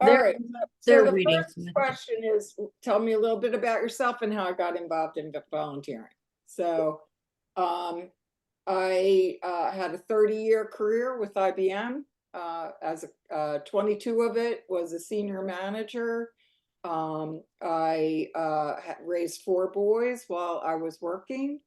All They're right. So they're the reading. first question is, tell me a little bit about yourself and how I got involved in volunteering. So, I had a 30-year career with IBM. As 22 of it was a senior manager. I raised 4 boys while I was working.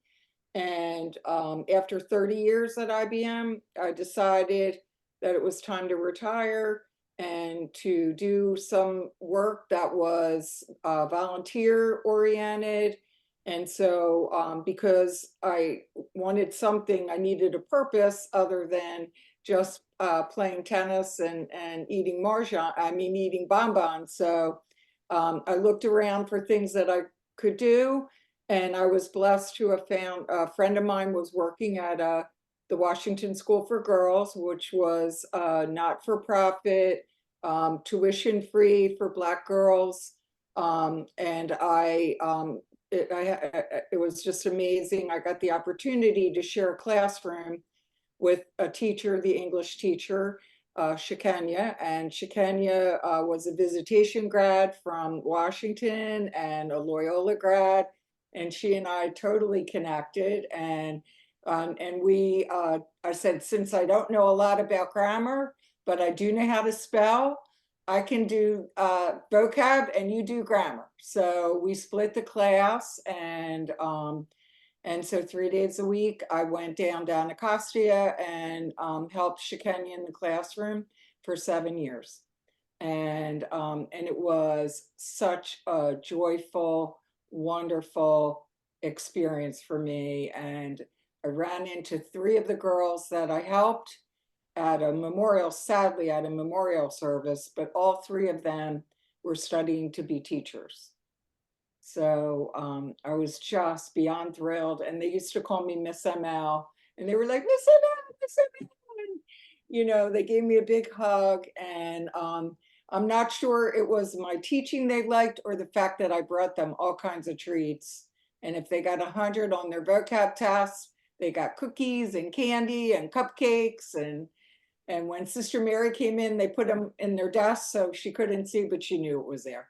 And after 30 years at IBM, I decided that it was time to retire and to do some work that was volunteer oriented. And so, because I wanted something, I needed a purpose other than just playing tennis and eating eating bonbons. So I looked around for things that I could do, and I was blessed to have found a friend of mine was working at the Washington School for Girls, which was not-for-profit, tuition-free for Black girls. And it was just amazing. I got the opportunity to share a classroom with a teacher, the English teacher, Shekenya, and Shekenya was a visitation grad from Washington and a Loyola grad, and she and I totally connected. And I said, since I don't know a lot about grammar, but I do know how to spell, I can do vocab and you do grammar. So we split the class, and so 3 days a week, I went down to Anacostia and helped Shekenya in the classroom for 7 years. And it was such a joyful, wonderful experience for me. And I ran into 3 of the girls that I helped at a memorial, sadly at a memorial service, but all 3 of them were studying to be teachers. So I was just beyond thrilled. And they used to call me Miss ML. And they were like, Miss ML, Miss ML. And, they gave me a big hug. And I'm not sure it was my teaching they liked or the fact that I brought them all kinds of treats. And if they got 100 on their vocab tests, they got cookies and candy and cupcakes. And when Sister Mary came in, they put them in their desk so she couldn't see, but she knew it was there.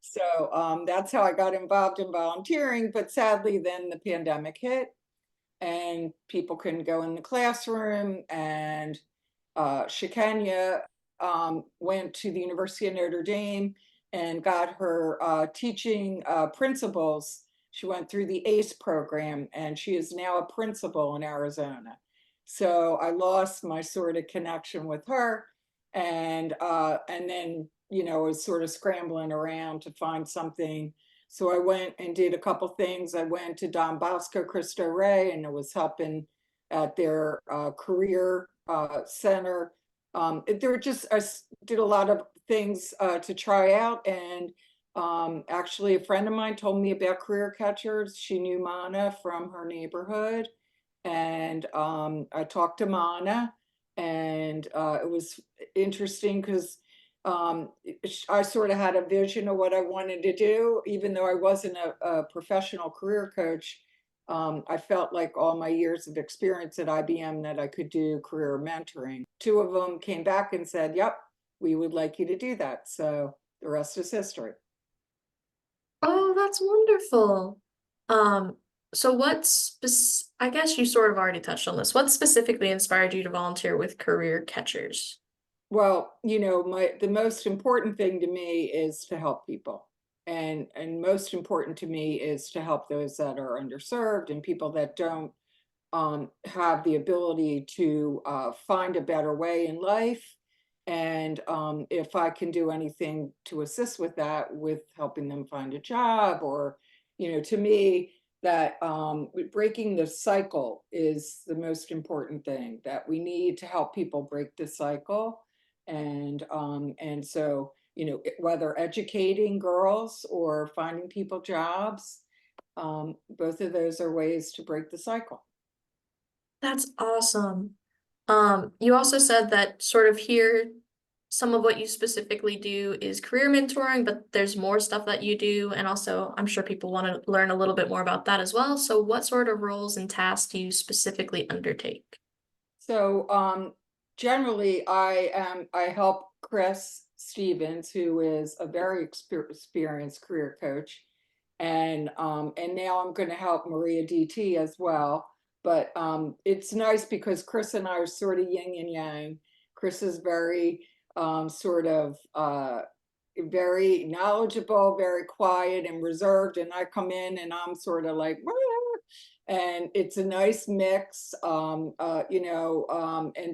So that's how I got involved in volunteering. But sadly, then the pandemic hit and people couldn't go in the classroom. And Shekenya went to the University of Notre Dame and got her teaching principles. She went through the ACE program, and she is now a principal in Arizona. So I lost my sort of connection with her. And then was sort of scrambling around to find something. So I went and did a couple things. I went to Don Bosco Cristo Rey, and I was helping at their career center. There were just, I did a lot of things to try out. And actually a friend of mine told me about Career Catchers. She knew Mana from her neighborhood. And I talked to Mana, and it was interesting because I sort of had a vision of what I wanted to do, even though I wasn't a professional career coach. I felt like all my years of experience at IBM that I could do career mentoring. 2 of them came back and said, yep, we would like you to do that. So the rest is history. Oh, that's wonderful. So I guess you sort of already touched on this. What specifically inspired you to volunteer with Career Catchers? Well, the most important thing to me is to help people. And most important to me is to help those that are underserved and people that don't have the ability to find a better way in life. And if I can do anything to assist with that, with helping them find a job, or, to me, that breaking the cycle is the most important thing, that we need to help people break the cycle. And so, whether educating girls or finding people jobs, both of those are ways to break the cycle. That's awesome. You also said that sort of here, some of what you specifically do is career mentoring, but there's more stuff that you do. And also, I'm sure people want to learn a little bit more about that as well. So what sort of roles and tasks do you specifically undertake? So generally, I help Chris Stevens, who is a very experienced career coach. And now I'm going to help Maria DT as well. But it's nice because Chris and I are sort of yin and yang. Chris is very sort of very knowledgeable, very quiet and reserved, and I come in and I'm sort of like, "Wah," and it's a nice mix, and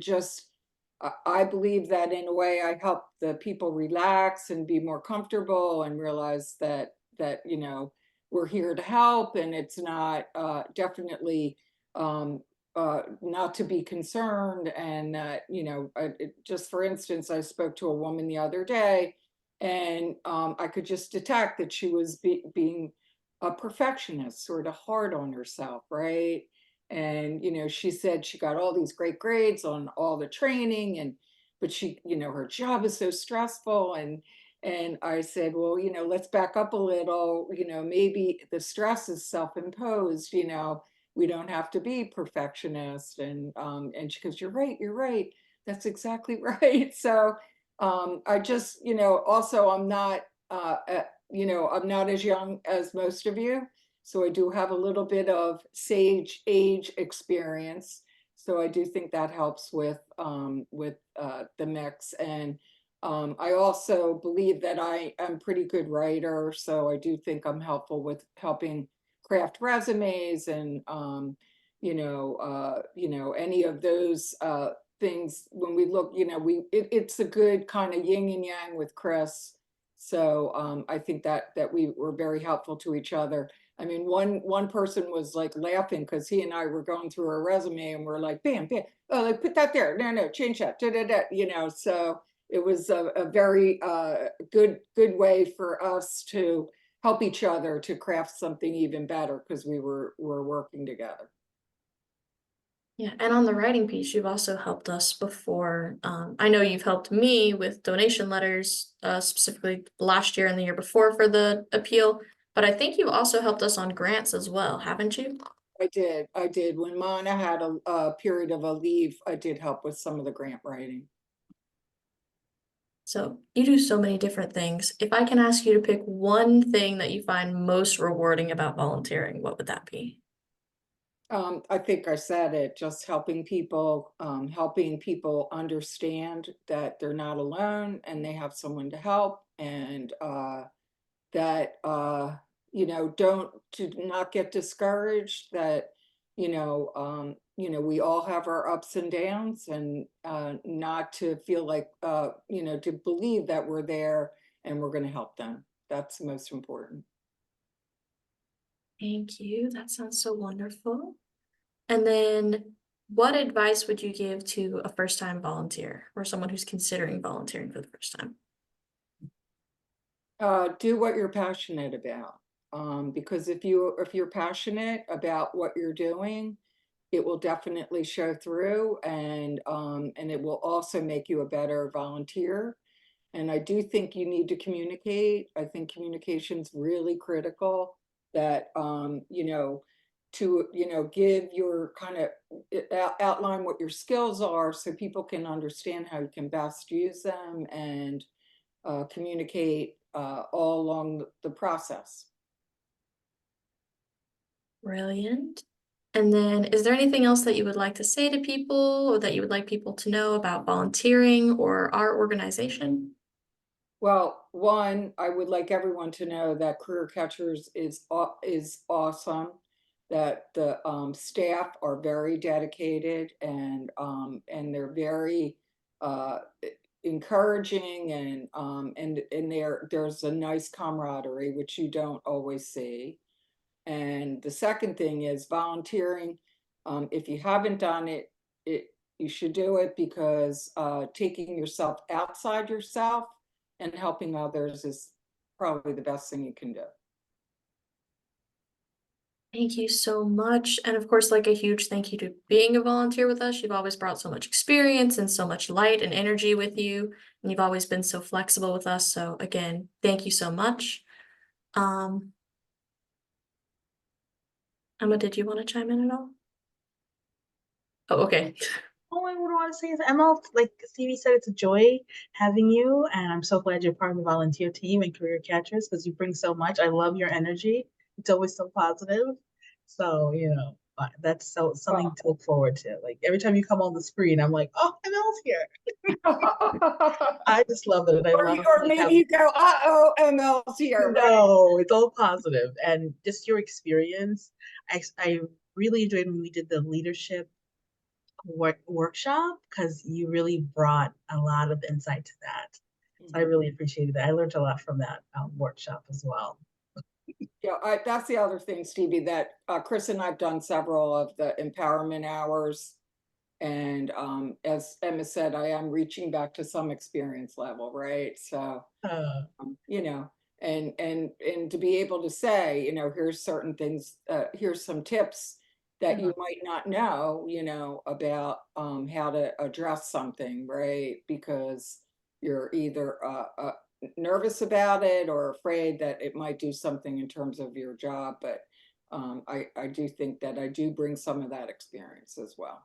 just I believe that in a way I help the people relax and be more comfortable and realize that we're here to help, and it's not definitely not to be concerned, and just for instance, I spoke to a woman the other day, and I could just detect that she was being a perfectionist, sort of hard on herself, right? And she said she got all these great grades on all the training, and but she, her job is so stressful, and I said, well, let's back up a little, maybe the stress is self-imposed, we don't have to be perfectionist. And she goes, you're right, that's exactly right. So I just, also I'm not I'm not as young as most of you, so I do have a little bit of sage age experience, so I do think that helps with the mix. And I also believe that I am pretty good writer, so I do think I'm helpful with helping craft resumes and any of those things. When we look, it's a good kind of yin and yang with Chris. So I think that we were very helpful to each other. I mean, one person was like laughing because he and I were going through our resume and we're like, bam, bam, oh, like put that there, no, change that, da, da, da, so it was a very good way for us to help each other to craft something even better because we were working together. Yeah, and on the writing piece, you've also helped us before. I know you've helped me with donation letters, specifically last year and the year before for the appeal, but I think you've also helped us on grants as well, haven't you? I did. When Mana had a period of a leave, I did help with some of the grant writing. So you do so many different things. If I can ask you to pick one thing that you find most rewarding about volunteering, what would that be? I think I said it, just helping people understand that they're not alone and they have someone to help, and that don't to not get discouraged, that we all have our ups and downs, and not to feel like to believe that we're there and we're going to help them. That's most important. Thank you. That sounds so wonderful. And then what advice would you give to a first-time volunteer or someone who's considering volunteering for the first time? Do what you're passionate about, because if you're passionate about what you're doing, it will definitely show through, and it will also make you a better volunteer. And I do think you need to communicate. I think communication's really critical, that to give your kind of outline what your skills are so people can understand how you can best use them, and communicate all along the process. Brilliant. And then is there anything else that you would like to say to people or that you would like people to know about volunteering or our organization? Well, one, I would like everyone to know that Career Catchers is awesome, that the staff are very dedicated, and they're very uh, encouraging, and there's a nice camaraderie, which you don't always see. And the second thing is volunteering. If you haven't done it, you should do it, because taking yourself outside yourself and helping others is probably the best thing you can do. Thank you so much. And of course, like a huge thank you to being a volunteer with us. You've always brought so much experience and so much light and energy with you. And you've always been so flexible with us. So again, thank you so much. Emma, did you want to chime in at all? Oh, okay. all I would want to say is, ML, like Stevie said, it's a joy having you, and I'm so glad you're part of the volunteer team and Career Catchers because you bring so much. I love your energy. It's always so positive. So, that's something to look forward to. Like every time you come on the screen, I'm like, oh, ML's here. I just love it. And I love Or like, maybe you go, uh-oh, ML's here, right? no, it's all positive. And just your experience. I really enjoyed when we did the leadership workshop because you really brought a lot of insight to that. So I really appreciated that. I learned a lot from that workshop as well. Yeah, that's the other thing, Stevie, that Chris and I've done several of the empowerment hours. And as Emma said, I am reaching back to some experience level, right? So, Uh, and to be able to say, here's certain things, here's some tips that you might not know, about how to address something, right? Because you're either nervous about it or afraid that it might do something in terms of your job. But I do think that I do bring some of that experience as well.